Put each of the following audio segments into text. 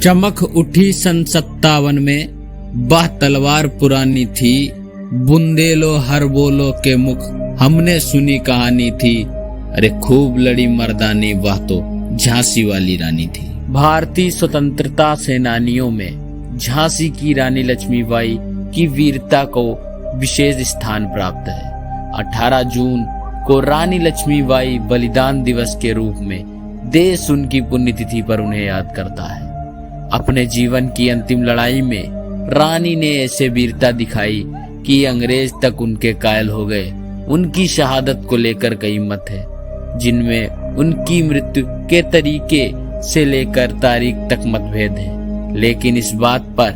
चमक उठी सन 57 में, वह तलवार पुरानी थी, बुंदेलो हर बोलो के मुख हमने सुनी कहानी थी। अरे खूब लड़ी मर्दानी, वह तो झांसी वाली रानी थी। भारतीय स्वतंत्रता सेनानियों में झांसी की रानी लक्ष्मीबाई की वीरता को विशेष स्थान प्राप्त है। 18 जून को रानी लक्ष्मीबाई बलिदान दिवस के रूप में देश उनकी पुण्यतिथि पर उन्हें याद करता है। अपने जीवन की अंतिम लड़ाई में रानी ने ऐसे वीरता दिखाई कि अंग्रेज तक उनके कायल हो गए। उनकी शहादत को लेकर कई मत है, जिनमें उनकी मृत्यु के तरीके से लेकर तारीख तक मतभेद है, लेकिन इस बात पर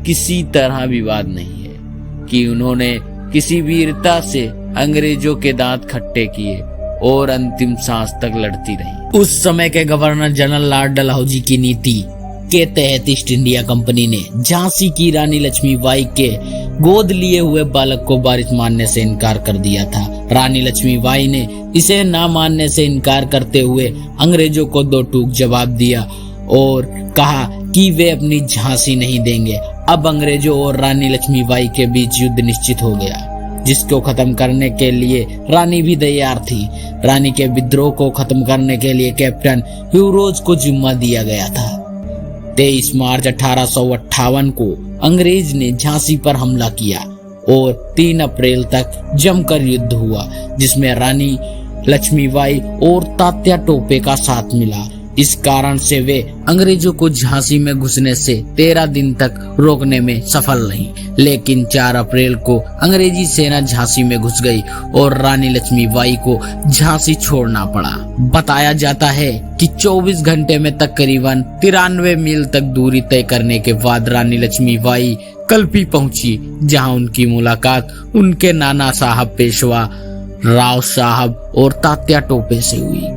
किसी तरह विवाद नहीं है कि उन्होंने किसी वीरता से अंग्रेजों के दांत खट्टे किए और अंतिम सांस तक लड़ती रही। उस समय के गवर्नर जनरल लॉर्ड डलहौजी की नीति के तहत ईस्ट इंडिया कंपनी ने झांसी की रानी लक्ष्मीबाई के गोद लिए हुए बालक को वारिस मानने से इनकार कर दिया था। रानी लक्ष्मीबाई ने इसे ना मानने से इनकार करते हुए अंग्रेजों को दो टूक जवाब दिया और कहा कि वे अपनी झांसी नहीं देंगे। अब अंग्रेजों और रानी लक्ष्मीबाई के बीच युद्ध निश्चित हो गया, जिसको खत्म करने के लिए रानी भी तैयार थी। रानी के विद्रोह को खत्म करने के लिए कैप्टन ह्यू रोज को जिम्मा दिया गया था। 23 मार्च 1858 को अंग्रेज ने झांसी पर हमला किया और 3 अप्रैल तक जमकर युद्ध हुआ, जिसमें रानी लक्ष्मीबाई और तात्या टोपे का साथ मिला। इस कारण से वे अंग्रेजों को झांसी में घुसने से 13 दिन तक रोकने में सफल रही, लेकिन 4 अप्रैल को अंग्रेजी सेना झांसी में घुस गई और रानी लक्ष्मीबाई को झांसी छोड़ना पड़ा। बताया जाता है कि 24 घंटे में तकरीबन 93 मील तक दूरी तय करने के बाद रानी लक्ष्मीबाई कल्पी पहुंची, जहां उनकी मुलाकात उनके नाना साहब पेशवा राव साहब और तात्या टोपे से हुई।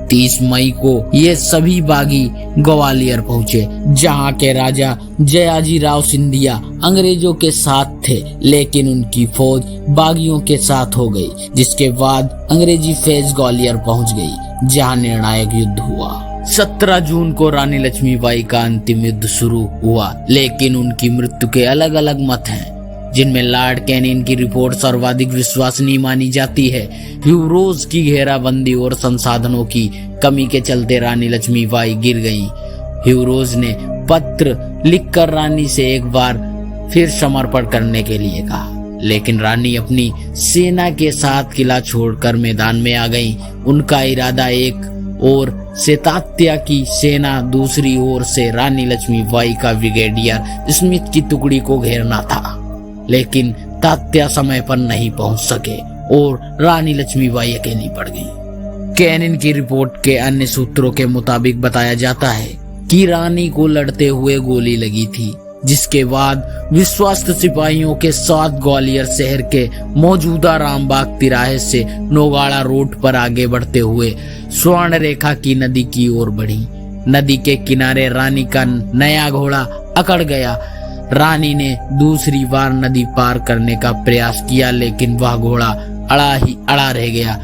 30 मई को ये सभी बागी ग्वालियर पहुंचे, जहां के राजा जयाजी राव सिंधिया अंग्रेजों के साथ थे, लेकिन उनकी फौज बागियों के साथ हो गई, जिसके बाद अंग्रेजी फौज ग्वालियर पहुंच गई, जहां निर्णायक युद्ध हुआ। 17 जून को रानी लक्ष्मीबाई का अंतिम युद्ध शुरू हुआ, लेकिन उनकी मृत्यु के अलग अलग मत हैं, जिनमें लॉर्ड कैनिन की रिपोर्ट सर्वाधिक विश्वसनीय मानी जाती है। ह्यू रोज की घेराबंदी और संसाधनों की कमी के चलते रानी लक्ष्मीबाई गिर गईं। ह्यू रोज ने पत्र लिखकर रानी से एक बार फिर समर्पण करने के लिए कहा, लेकिन रानी अपनी सेना के साथ किला छोड़कर मैदान में आ गईं। उनका इरादा एक ओर से तात्या की सेना, दूसरी ओर से रानी लक्ष्मीबाई का ब्रिगेडियर स्मिथ की टुकड़ी को घेरना था, लेकिन तात्या समय पर नहीं पहुंच सके और रानी लक्ष्मीबाई अकेली पड़ गई। कैनिन की रिपोर्ट के अन्य सूत्रों के मुताबिक बताया जाता है कि रानी को लड़ते हुए गोली लगी थी, जिसके बाद विश्वस्त सिपाहियों के साथ ग्वालियर शहर के मौजूदा रामबाग तिराहे से नौगाड़ा रोड पर आगे बढ़ते हुए स्वर्ण रेखा की नदी की ओर बढ़ी। नदी के किनारे रानी का नया घोड़ा अकड़ गया। रानी ने दूसरी बार नदी पार करने का प्रयास किया, लेकिन वह घोड़ा अड़ा रह गया।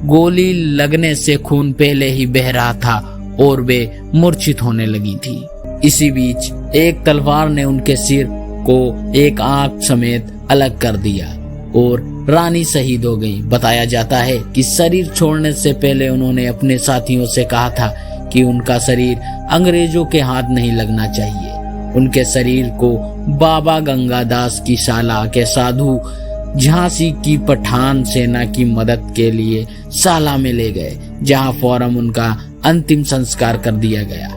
गोली लगने से खून पहले ही बह रहा था और वे मूर्छित होने लगी थी। इसी बीच एक तलवार ने उनके सिर को एक आंख समेत अलग कर दिया और रानी शहीद हो गई। बताया जाता है कि शरीर छोड़ने से पहले उन्होंने अपने साथियों से कहा था कि उनका शरीर अंग्रेजों के हाथ नहीं लगना चाहिए। उनके शरीर को बाबा गंगादास की शाला के साधु झांसी की पठान सेना की मदद के लिए शाला में ले गए, जहां फौरन उनका अंतिम संस्कार कर दिया गया।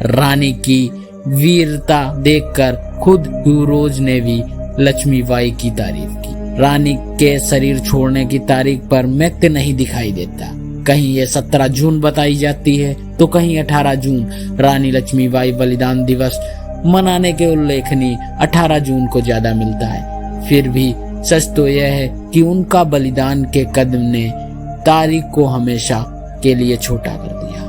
रानी की वीरता देखकर खुद ह्यू रोज ने भी लक्ष्मीबाई की तारीफ की। रानी के शरीर छोड़ने की तारीख पर मृत्यु नहीं दिखाई देता। कहीं ये 17 जून बताई जाती है तो कहीं 18 जून। रानी लक्ष्मीबाई बलिदान दिवस मनाने के उल्लेखनीय 18 जून को ज्यादा मिलता है। फिर भी सच तो यह है कि उनका बलिदान के कदम ने तारीख को हमेशा के लिए छोटा कर दिया।